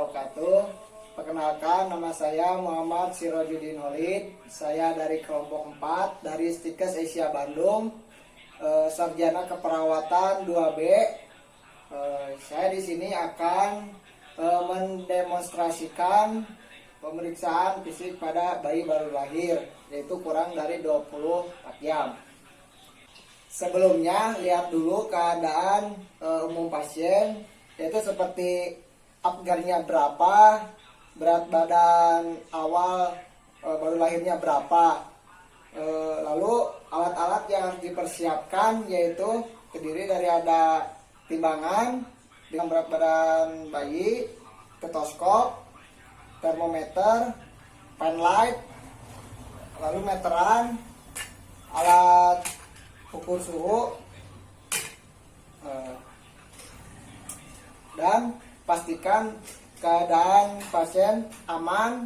wabarakatuh. Perkenalkan, nama saya Muhammad Sirojudin Holid. Saya dari kelompok 4 dari Stikes Asia Bandung, sarjana keperawatan 2B. Saya di sini akan mendemonstrasikan pemeriksaan fisik pada bayi baru lahir, yaitu kurang dari 24 jam. Sebelumnya, lihat dulu keadaan umum pasien, yaitu seperti Apgarnya berapa, berat badan awal baru lahirnya berapa, lalu alat-alat yang harus dipersiapkan yaitu terdiri dari ada timbangan dengan berat badan bayi, stetoskop, termometer, penlight, lalu meteran, alat ukur suhu, dan pastikan keadaan pasien aman,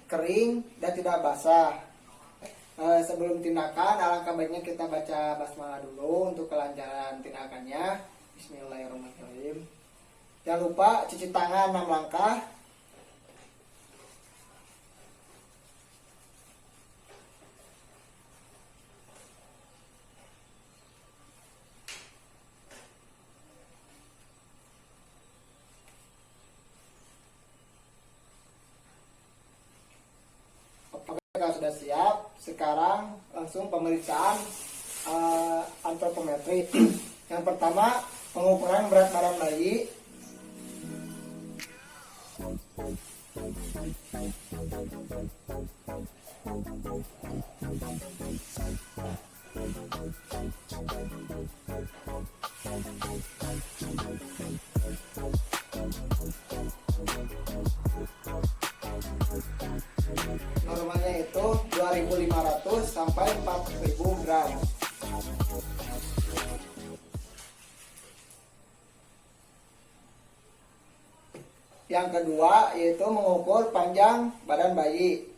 kering, dan tidak basah. Sebelum tindakan, alangkah baiknya kita baca basmalah dulu untuk kelancaran tindakannya. Bismillahirrahmanirrahim. Jangan lupa cuci tangan 6 langkah. Kalau sudah siap, sekarang langsung pemeriksaan antropometri. Yang pertama, pengukuran berat badan bayi. Normalnya itu 2.500 sampai 4.000 gram. Yang kedua yaitu mengukur panjang badan bayi.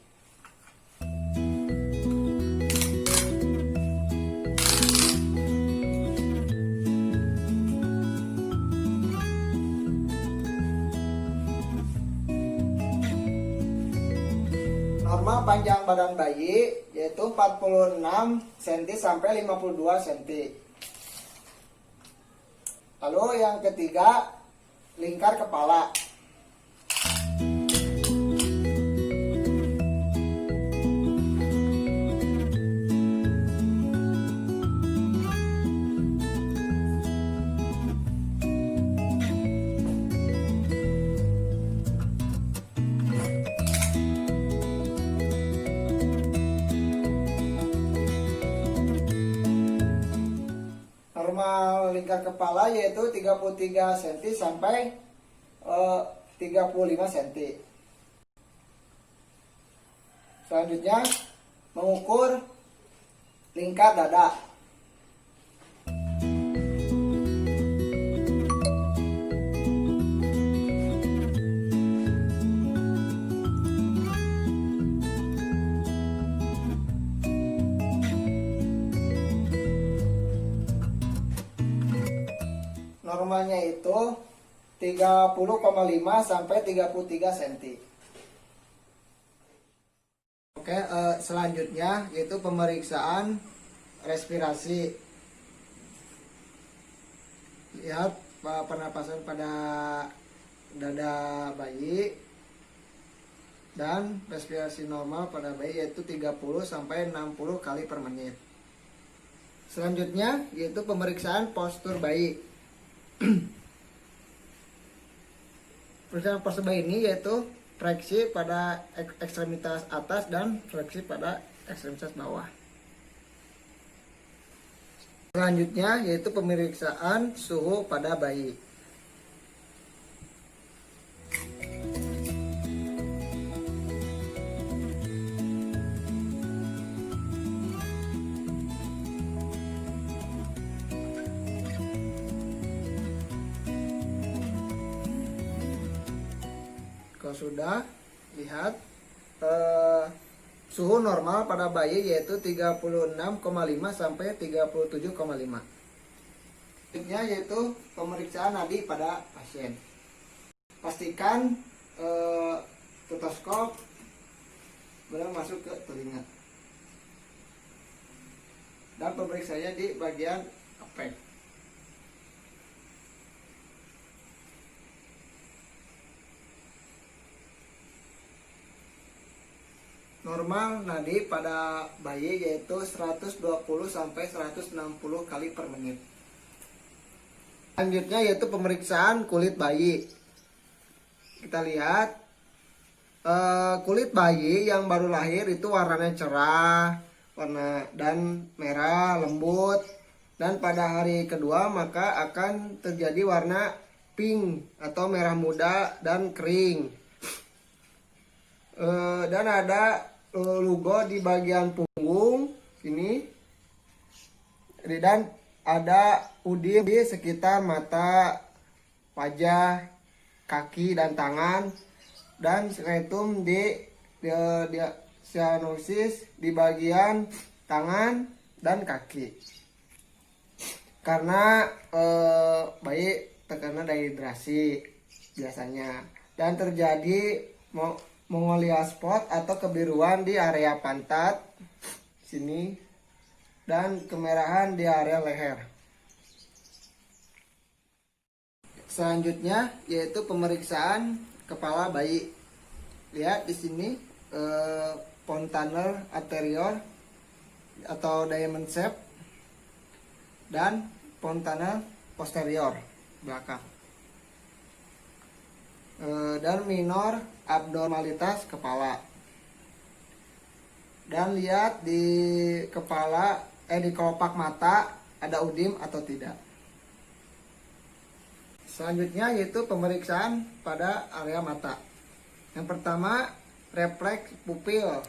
Normal panjang badan bayi yaitu 46 cm sampai 52 cm. Lalu yang ketiga, lingkar kepala. Normal lingkar kepala yaitu 33 cm sampai 35 cm. Selanjutnya mengukur lingkar dada. Normalnya itu 30,5 sampai 33 cm. Oke, selanjutnya yaitu pemeriksaan respirasi. Lihat pernapasan pada dada bayi dan respirasi normal pada bayi yaitu 30 sampai 60 kali per menit. Selanjutnya yaitu pemeriksaan postur bayi. Pemeriksaan postur bayi ini yaitu fleksi pada ekstremitas atas dan fleksi pada ekstremitas bawah. Selanjutnya yaitu pemeriksaan suhu pada bayi. Kalau sudah, lihat suhu normal pada bayi yaitu 36,5 sampai 37,5. Selanjutnya yaitu pemeriksaan nadi pada pasien. Pastikan eh, stetoskop benar masuk ke telinga. Dan pemeriksaannya di bagian apek. Normal nadi pada bayi yaitu 120 sampai 160 kali per menit. Selanjutnya yaitu pemeriksaan kulit bayi. Kita lihat kulit bayi yang baru lahir itu warnanya cerah, warna dan merah lembut, dan pada hari kedua maka akan terjadi warna pink atau merah muda dan kering. Dan ada lugo di bagian punggung sini, dan ada udim di sekitar mata, wajah, kaki dan tangan, dan skeletum di cyanosis di bagian tangan dan kaki. Karena bayi terkena dehidrasi biasanya, dan terjadi mongolia spot atau kebiruan di area pantat sini dan kemerahan di area leher. Selanjutnya yaitu pemeriksaan kepala bayi. Lihat di sini fontanel anterior atau diamond shape dan fontanel posterior belakang. Dan minor abnormalitas kepala. Dan lihat di kepala di kelopak mata ada udim atau tidak. Selanjutnya yaitu pemeriksaan pada area mata. Yang pertama refleks pupil.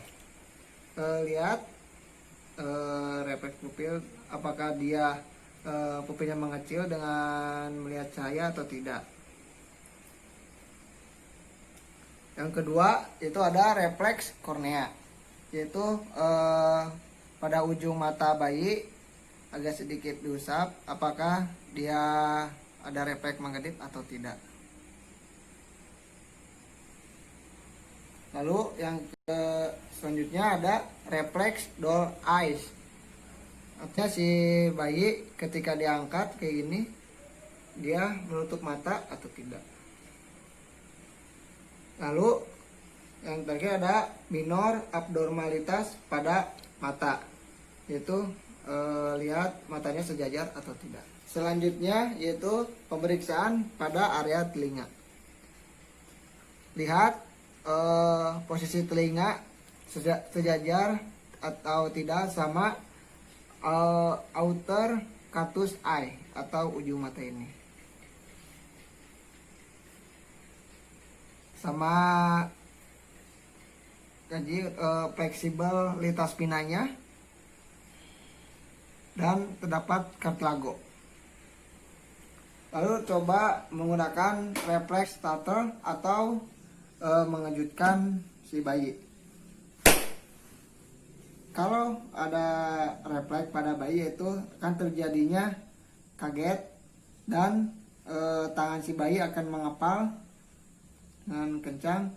Lihat refleks pupil apakah dia pupilnya mengecil dengan melihat cahaya atau tidak. Yang kedua itu ada refleks kornea, yaitu pada ujung mata bayi agak sedikit diusap apakah dia ada refleks mengedip atau tidak. Lalu yang selanjutnya ada refleks doll eyes. Artinya si bayi ketika diangkat kayak gini dia menutup mata atau tidak. Lalu yang terakhir ada minor abnormalitas pada mata, yaitu lihat matanya sejajar atau tidak. Selanjutnya yaitu pemeriksaan pada area telinga. Lihat posisi telinga sejajar atau tidak sama outer catus eye atau ujung mata ini. Sama jadi fleksibel lintas pinanya dan terdapat kartilago. Lalu coba menggunakan refleks starter atau mengejutkan si bayi. Kalau ada refleks pada bayi itu akan terjadinya kaget dan tangan si bayi akan mengepal dengan kencang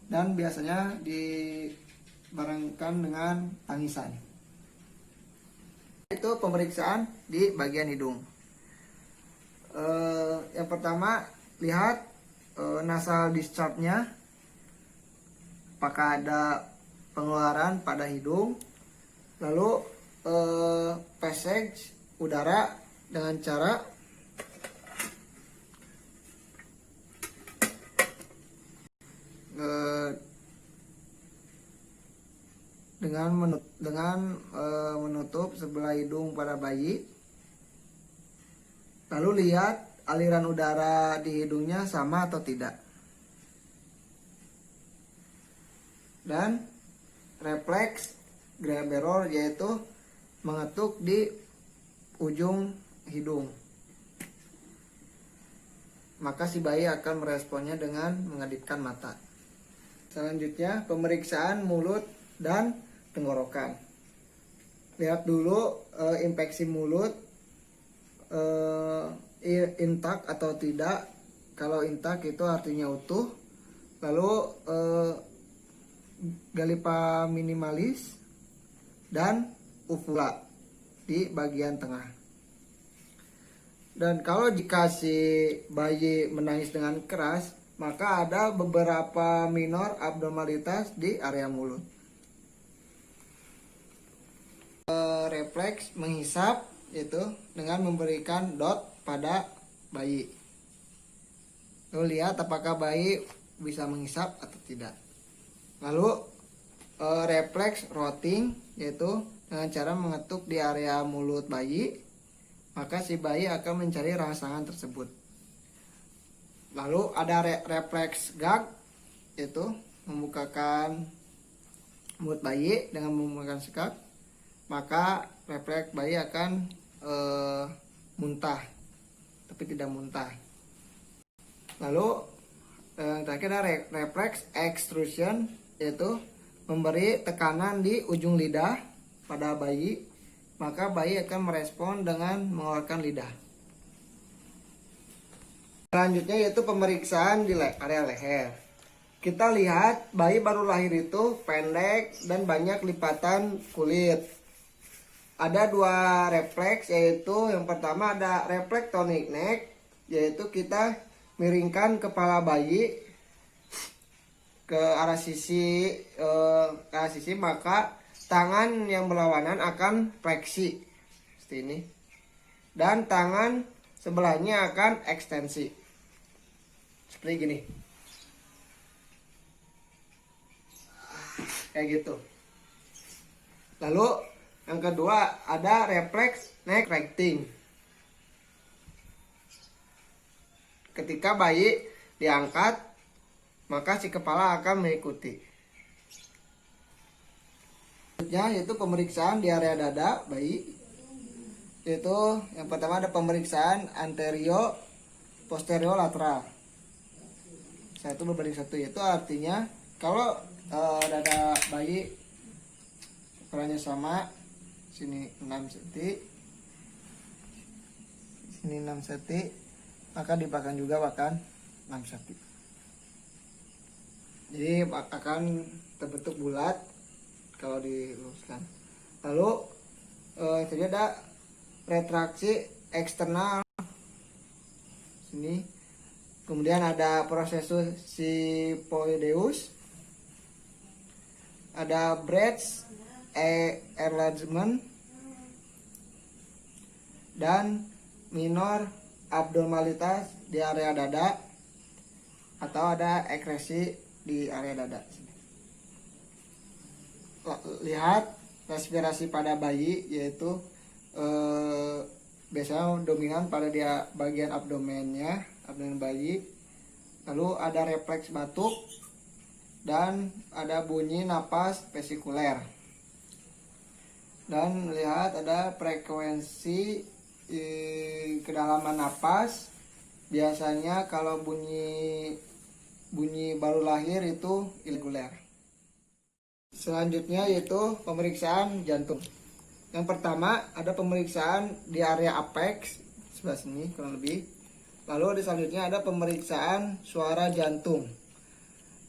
dan biasanya dibarengkan dengan tangisan. Itu pemeriksaan di bagian hidung. Yang pertama lihat nasal discharge-nya, apakah ada pengeluaran pada hidung. Lalu passage udara dengan cara menutup sebelah hidung pada bayi. Lalu lihat aliran udara di hidungnya sama atau tidak. Dan refleks grab error, yaitu mengetuk di ujung hidung. Maka si bayi akan meresponnya dengan mengedipkan mata. Selanjutnya pemeriksaan mulut dan tenggorokan. Lihat dulu infeksi mulut intak atau tidak. Kalau intak itu artinya utuh. lalu Gallipa minimalis, dan uvula di bagian tengah. Dan kalau jika si bayi menangis dengan keras, maka ada beberapa minor abnormalitas di area mulut. Refleks menghisap yaitu dengan memberikan dot pada bayi. Lalu lihat apakah bayi bisa menghisap atau tidak. Lalu refleks rotting yaitu dengan cara mengetuk di area mulut bayi, maka si bayi akan mencari rangsangan tersebut. Lalu ada refleks gag yaitu membukakan mulut bayi dengan menggunakan sekak, maka refleks bayi akan muntah tapi tidak muntah. Lalu yang terakhir ada refleks extrusion yaitu memberi tekanan di ujung lidah pada bayi, maka bayi akan merespon dengan mengeluarkan lidah. Selanjutnya yaitu pemeriksaan di area leher. Kita lihat bayi baru lahir itu pendek dan banyak lipatan kulit. Ada dua refleks, yaitu yang pertama ada refleks tonic neck, yaitu kita miringkan kepala bayi ke arah sisi maka tangan yang berlawanan akan fleksi seperti ini, dan tangan sebelahnya akan ekstensi seperti gini, kayak gitu. Lalu yang kedua ada refleks neck recting. Ketika bayi diangkat, maka si kepala akan mengikuti. Selanjutnya yaitu pemeriksaan di area dada bayi. Yaitu yang pertama ada pemeriksaan anterior posterior lateral. Satu berbanding satu, yaitu artinya kalau dada bayi ukurannya sama, sini 6 cm, sini 6 cm, maka di belakang juga bahkan 6 cm. Jadi akan terbentuk bulat kalau diluruskan. Lalu jadi ada retraksi eksternal sini, kemudian ada prosesus sifoideus, ada breast enlargement, dan minor abnormalitas di area dada, atau ada ekresi di area dada. Lihat respirasi pada bayi, yaitu biasanya dominan pada dia bagian abdomennya, abdomen bayi. Lalu ada refleks batuk dan ada bunyi napas vesikuler. Dan lihat ada frekuensi kedalaman napas. Biasanya kalau bunyi baru lahir itu irregular. Selanjutnya yaitu pemeriksaan jantung. Yang pertama ada pemeriksaan di area apex sebelah sini kurang lebih. Lalu selanjutnya ada pemeriksaan suara jantung.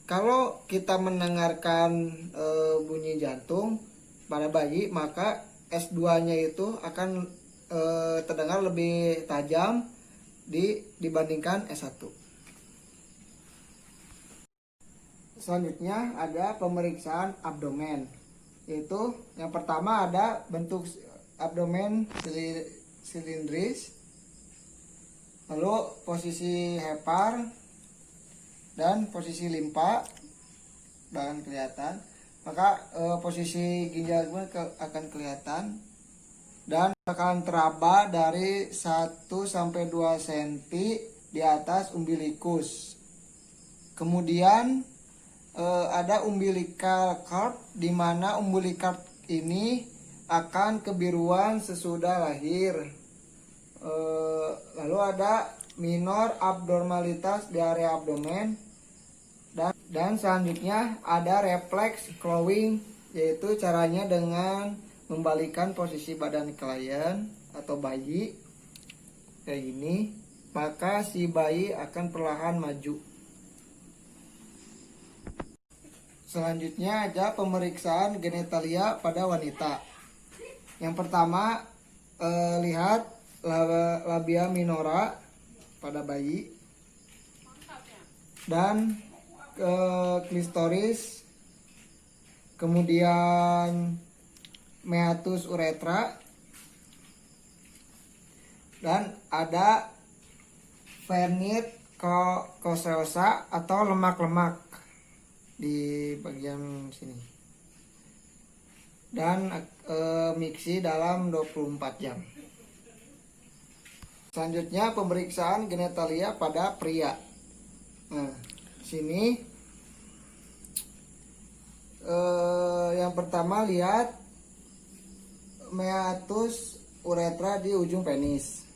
Kalau kita mendengarkan bunyi jantung pada bayi, maka S2-nya itu akan terdengar lebih tajam dibandingkan S1. Selanjutnya ada pemeriksaan abdomen, yaitu yang pertama ada bentuk abdomen silindris, lalu posisi hepar dan posisi limpa akan kelihatan, maka posisi ginjal pun akan kelihatan, dan akan teraba dari 1-2 cm di atas umbilikus. Kemudian ada umbilical cord, di mana umbilical ini akan kebiruan sesudah lahir. Lalu ada minor abnormalitas di area abdomen, dan selanjutnya ada refleks clawing, yaitu caranya dengan membalikkan posisi badan klien atau bayi kayak gini, maka si bayi akan perlahan maju. Selanjutnya ada pemeriksaan genitalia pada wanita. Yang pertama, lihat labia minora pada bayi dan klistoris, kemudian meatus uretra, dan ada vernit koseosa atau lemak-lemak di bagian sini, dan miksi dalam 24 jam. Selanjutnya pemeriksaan genitalia pada pria. Nah, sini yang pertama lihat meatus uretra di ujung penis.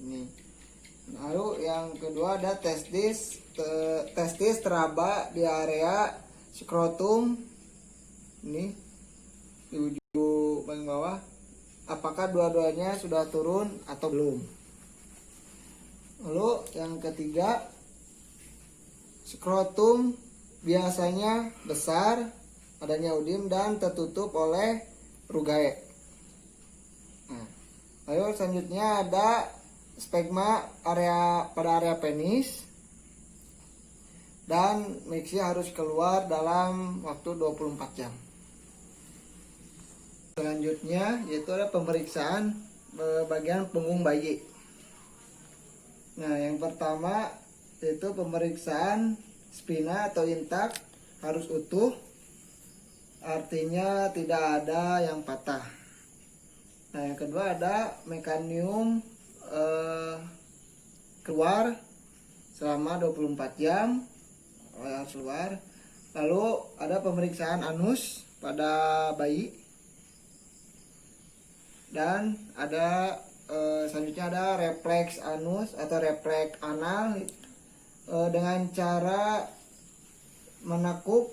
Ini. Lalu yang kedua ada testis teraba di area skrotum. Ini di ujung paling bawah. Apakah dua-duanya sudah turun atau belum? Lalu yang ketiga, skrotum biasanya besar, adanya udim dan tertutup oleh rugae. Nah, lalu selanjutnya ada sperma pada area penis, dan miksi harus keluar dalam waktu 24 jam. Selanjutnya yaitu ada pemeriksaan bagian punggung bayi. Nah, yang pertama yaitu pemeriksaan spina atau intak harus utuh, artinya tidak ada yang patah. Nah, yang kedua ada mekanium keluar selama 24 jam harus keluar. Lalu ada pemeriksaan anus pada bayi, dan ada selanjutnya ada refleks anus atau refleks anal dengan cara menekuk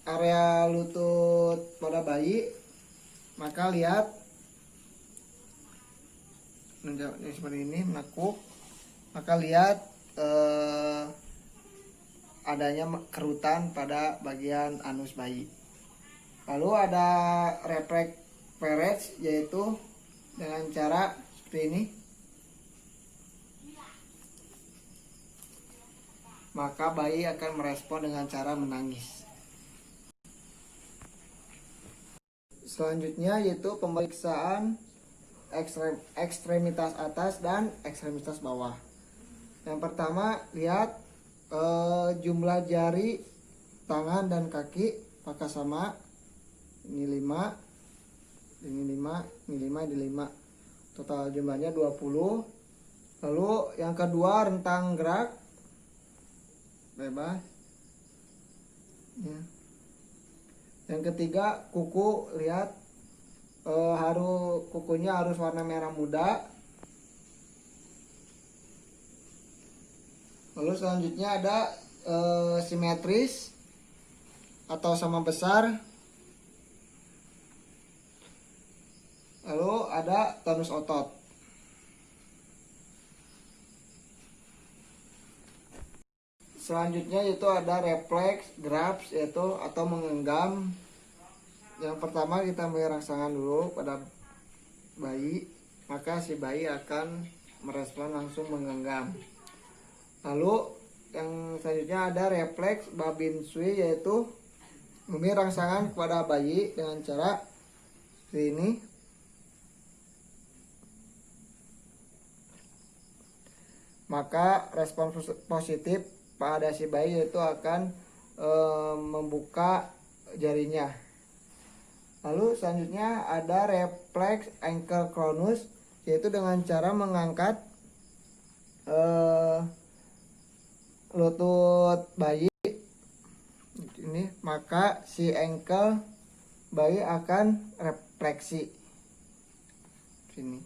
area lutut pada bayi. Maka lihat ini seperti ini, menekuk, maka lihat adanya kerutan pada bagian anus bayi. Lalu ada refleks Perez, yaitu dengan cara seperti ini, maka bayi akan merespon dengan cara menangis. Selanjutnya yaitu pemeriksaan ekstremitas atas dan ekstremitas bawah. Yang pertama lihat jumlah jari tangan dan kaki apakah sama. Ini 5, ini 5, ini 5, ini 5. Total jumlahnya 20. Lalu yang kedua rentang gerak bebas. Ya. Yang ketiga kuku, lihat kukunya harus warna merah muda. Lalu selanjutnya ada simetris atau sama besar. Lalu ada tonus otot. Selanjutnya itu ada refleks grabs, yaitu atau menggenggam. Yang pertama kita beri rangsangan dulu pada bayi, maka si bayi akan merespon langsung menggenggam. Lalu yang selanjutnya ada refleks Babinsu, yaitu memberi rangsangan kepada bayi dengan cara seperti ini. Maka respon positif pada si bayi itu akan membuka jarinya. Lalu selanjutnya ada refleks ankle clonus, yaitu dengan cara mengangkat lutut bayi ini, maka si ankle bayi akan refleksi sini.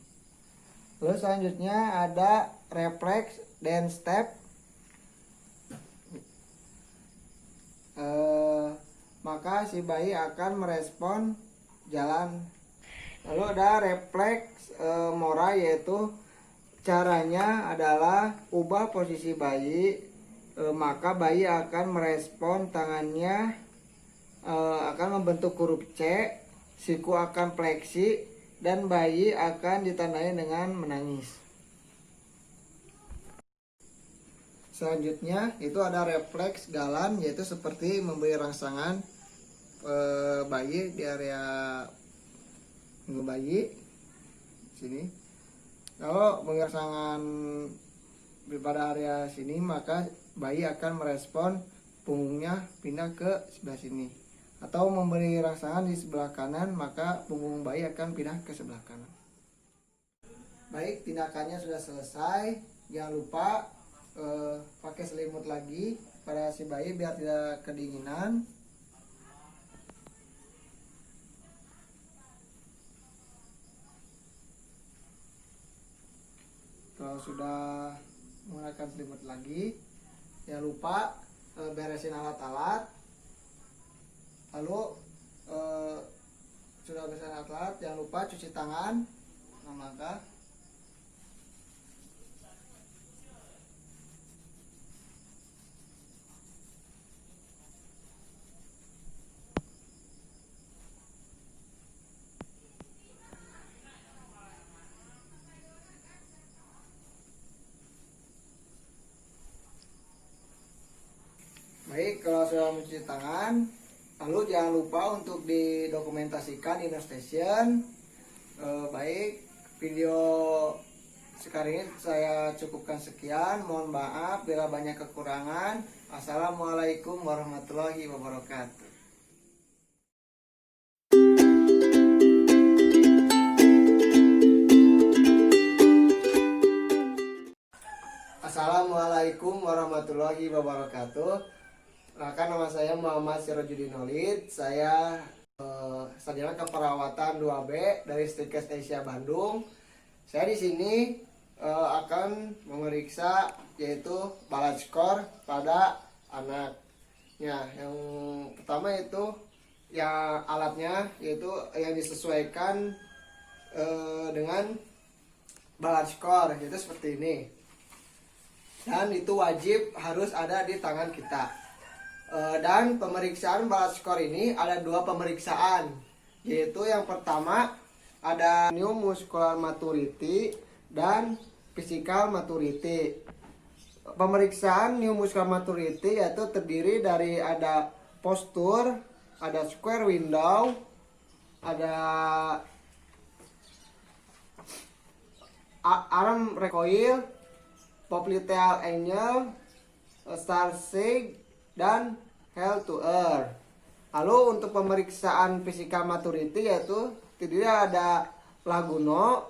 Lalu selanjutnya ada refleks dance step, maka si bayi akan merespon jalan. Lalu ada refleks mora, yaitu caranya adalah ubah posisi bayi, maka bayi akan merespon tangannya akan membentuk huruf C, siku akan fleksi, dan bayi akan ditandai dengan menangis. Selanjutnya itu ada refleks galan, yaitu seperti memberi rangsangan bayi di area bayi sini. Kalau memberi rangsangan pada area sini, maka bayi akan merespon punggungnya pindah ke sebelah sini. Atau memberi rangsangan di sebelah kanan, maka punggung bayi akan pindah ke sebelah kanan. Baik, tindakannya sudah selesai. Jangan lupa pakai selimut lagi pada si bayi biar tidak kedinginan. Kalau sudah menggunakan selimut lagi, jangan lupa beresin alat-alat. Lalu sudah beresin alat-alat, jangan lupa cuci tangan. Maka baik, kalau sudah mencuci tangan, lalu jangan lupa untuk didokumentasikan di Station. Baik, video sekarang ini saya cukupkan sekian. Mohon maaf bila banyak kekurangan. Assalamualaikum warahmatullahi wabarakatuh. Assalamualaikum warahmatullahi wabarakatuh. Nama saya Muhammad Sirojudin Nolid. Saya sarjana keperawatan 2B dari Stikes Asia Bandung. Saya di sini akan memeriksa yaitu balance score pada anak. Ya, yang pertama itu ya alatnya yaitu yang disesuaikan dengan balance score, yaitu seperti ini. Dan itu wajib harus ada di tangan kita. Dan pemeriksaan balance score ini ada dua pemeriksaan, yaitu yang pertama ada new muscular maturity dan physical maturity. Pemeriksaan new muscular maturity yaitu terdiri dari ada postur, ada square window, ada arm recoil, popliteal angle, star sig, dan heel to earth. Lalu untuk pemeriksaan physical maturity yaitu terdiri ada laguno,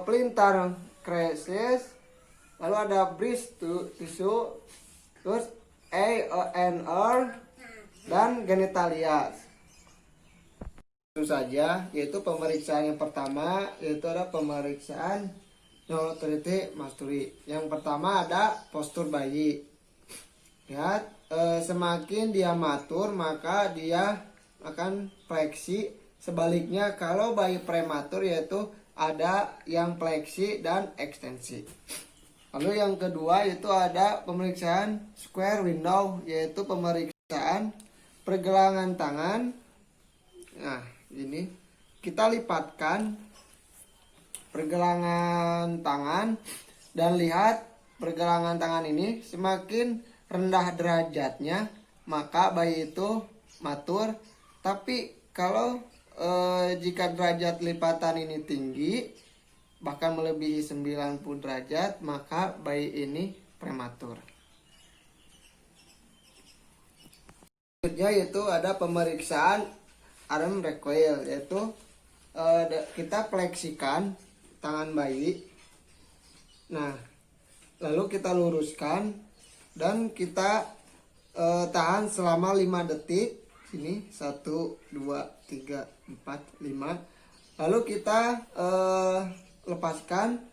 plantar crisis, lalu ada breast tissue, terus ANR, dan genitalia. Itu saja, yaitu pemeriksaan yang pertama yaitu ada pemeriksaan notoriety mastery. Yang pertama ada postur bayi. Lihat, semakin dia matur maka dia akan fleksi. Sebaliknya kalau bayi prematur yaitu ada yang fleksi dan ekstensi. Lalu yang kedua itu ada pemeriksaan square window, yaitu pemeriksaan pergelangan tangan. Nah, ini kita lipatkan pergelangan tangan dan lihat pergelangan tangan ini semakin rendah derajatnya maka bayi itu matur. Tapi kalau jika derajat lipatan ini tinggi bahkan melebihi 90 derajat maka bayi ini prematur. Selanjutnya yaitu ada pemeriksaan arm recoil, yaitu kita fleksikan tangan bayi. Nah, lalu kita luruskan dan kita tahan selama 5 detik. Sini 1 2 3 4 5. Lalu kita lepaskan.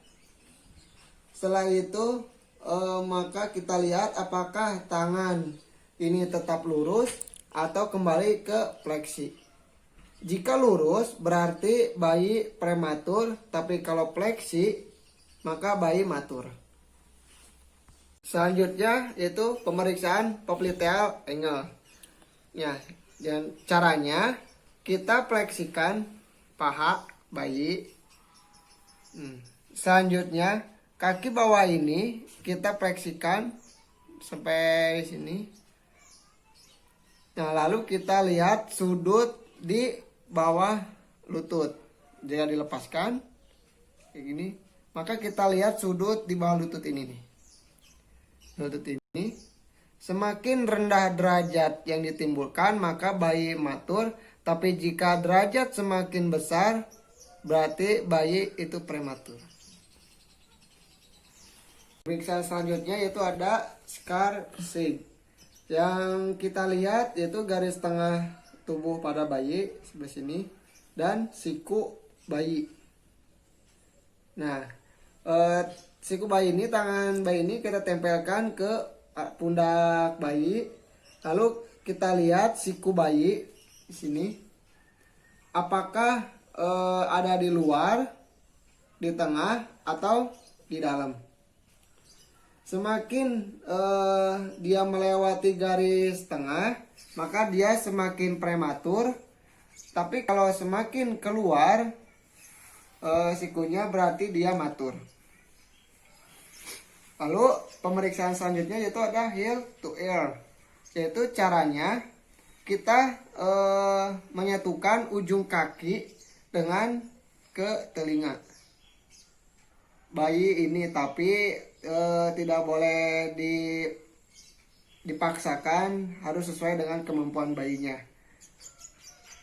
Setelah itu maka kita lihat apakah tangan ini tetap lurus atau kembali ke fleksi. Jika lurus berarti bayi prematur, tapi kalau fleksi maka bayi matur. Selanjutnya yaitu pemeriksaan popliteal angle. Ya, Dan caranya kita fleksikan paha bayi. Selanjutnya kaki bawah ini kita fleksikan sampai sini. Nah, lalu kita lihat sudut di bawah lutut. Jika dilepaskan kayak gini, maka kita lihat sudut di bawah lutut ini nih. Lutut ini semakin rendah derajat yang ditimbulkan maka bayi matur, tapi jika derajat semakin besar berarti bayi itu prematur. Pemeriksaan selanjutnya yaitu ada scar shape. Yang kita lihat yaitu garis tengah tubuh pada bayi sebelah sini dan siku bayi. Nah, siku bayi ini, tangan bayi ini kita tempelkan ke pundak bayi. Lalu kita lihat siku bayi di sini. Apakah ada di luar, di tengah, atau di dalam? Semakin dia melewati garis tengah, maka dia semakin prematur. Tapi kalau semakin keluar sikunya berarti dia matur. Lalu pemeriksaan selanjutnya yaitu ada heel to ear. Yaitu caranya kita menyatukan ujung kaki dengan ke telinga bayi ini, tapi tidak boleh dipaksakan, harus sesuai dengan kemampuan bayinya.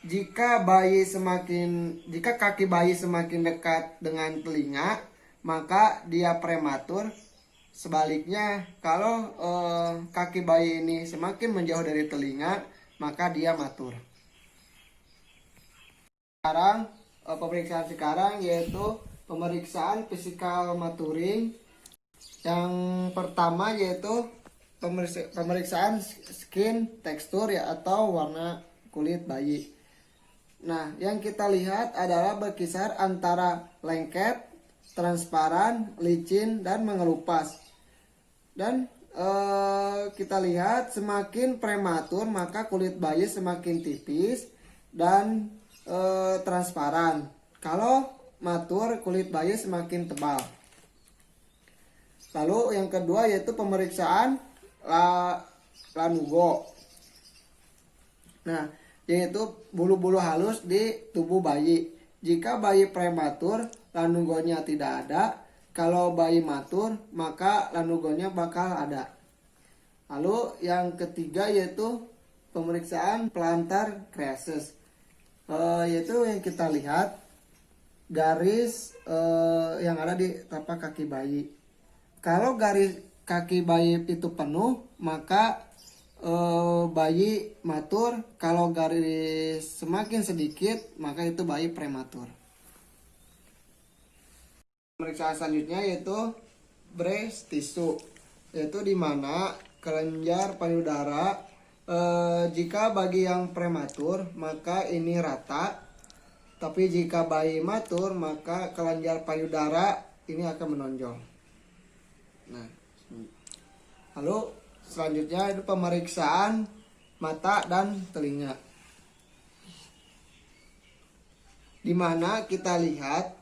Jika kaki bayi semakin dekat dengan telinga, maka dia prematur. Sebaliknya, kalau kaki bayi ini semakin menjauh dari telinga, maka dia matur. Sekarang pemeriksaan sekarang yaitu pemeriksaan physical maturing. Yang pertama yaitu pemeriksaan skin tekstur ya, atau warna kulit bayi. Nah, yang kita lihat adalah berkisar antara lengket, transparan, licin, dan mengelupas. Dan kita lihat semakin prematur maka kulit bayi semakin tipis dan transparan. Kalau matur kulit bayi semakin tebal. Lalu yang kedua yaitu pemeriksaan lanugo. Nah, yaitu bulu-bulu halus di tubuh bayi. Jika bayi prematur, lanugonya tidak ada. Kalau bayi matur, maka lanugonya bakal ada. Lalu yang ketiga yaitu pemeriksaan plantar creases. Yaitu yang kita lihat garis yang ada di tapak kaki bayi. Kalau garis kaki bayi itu penuh, maka bayi matur. Kalau garis semakin sedikit, maka itu bayi prematur. Pemeriksaan selanjutnya yaitu breast tissue, yaitu di mana kelenjar payudara. Jika bagi yang prematur, maka ini rata. Tapi jika bayi matur, maka kelenjar payudara ini akan menonjol. Nah, lalu selanjutnya itu pemeriksaan mata dan telinga, di mana kita lihat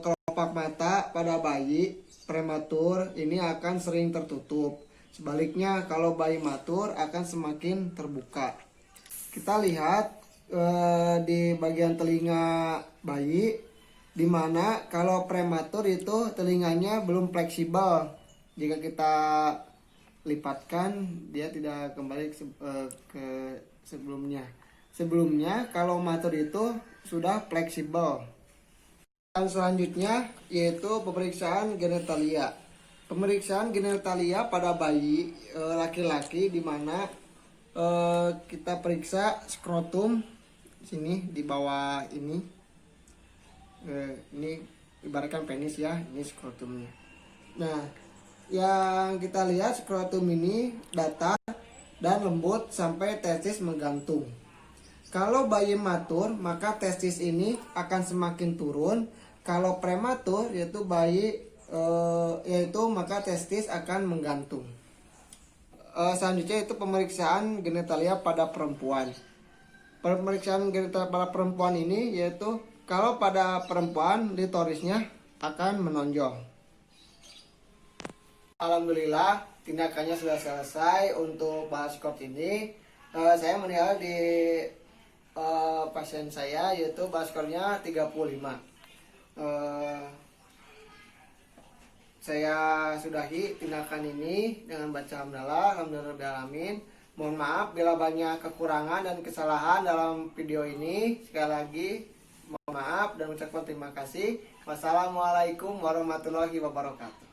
kelopak mata pada bayi prematur ini akan sering tertutup. Sebaliknya kalau bayi matur akan semakin terbuka. Kita lihat di bagian telinga bayi, di mana kalau prematur itu telinganya belum fleksibel. Jika kita lipatkan, dia tidak kembali ke sebelumnya. Sebelumnya kalau matur itu sudah fleksibel. Dan selanjutnya yaitu pemeriksaan genitalia. Pemeriksaan genitalia pada bayi laki-laki, di mana kita periksa skrotum sini di bawah ini. Ini ibaratkan penis ya, ini skrotumnya. Nah, yang kita lihat skrotum ini datar dan lembut sampai testis menggantung. Kalau bayi matur, maka testis ini akan semakin turun. Kalau prematur yaitu bayi maka testis akan menggantung. Selanjutnya itu pemeriksaan genitalia pada perempuan. Pemeriksaan genital pada perempuan ini yaitu kalau pada perempuan klitorisnya akan menonjol. Alhamdulillah tindakannya sudah selesai untuk bahas skop ini. Saya melihat di pasien saya yaitu baskornya 35. Saya sudahi tindakan ini dengan baca hamdalah, alhamdulillahirobbilalamin. Mohon maaf bila banyak kekurangan dan kesalahan dalam video ini. Sekali lagi mohon maaf dan ucapkan terima kasih. Wassalamualaikum warahmatullahi wabarakatuh.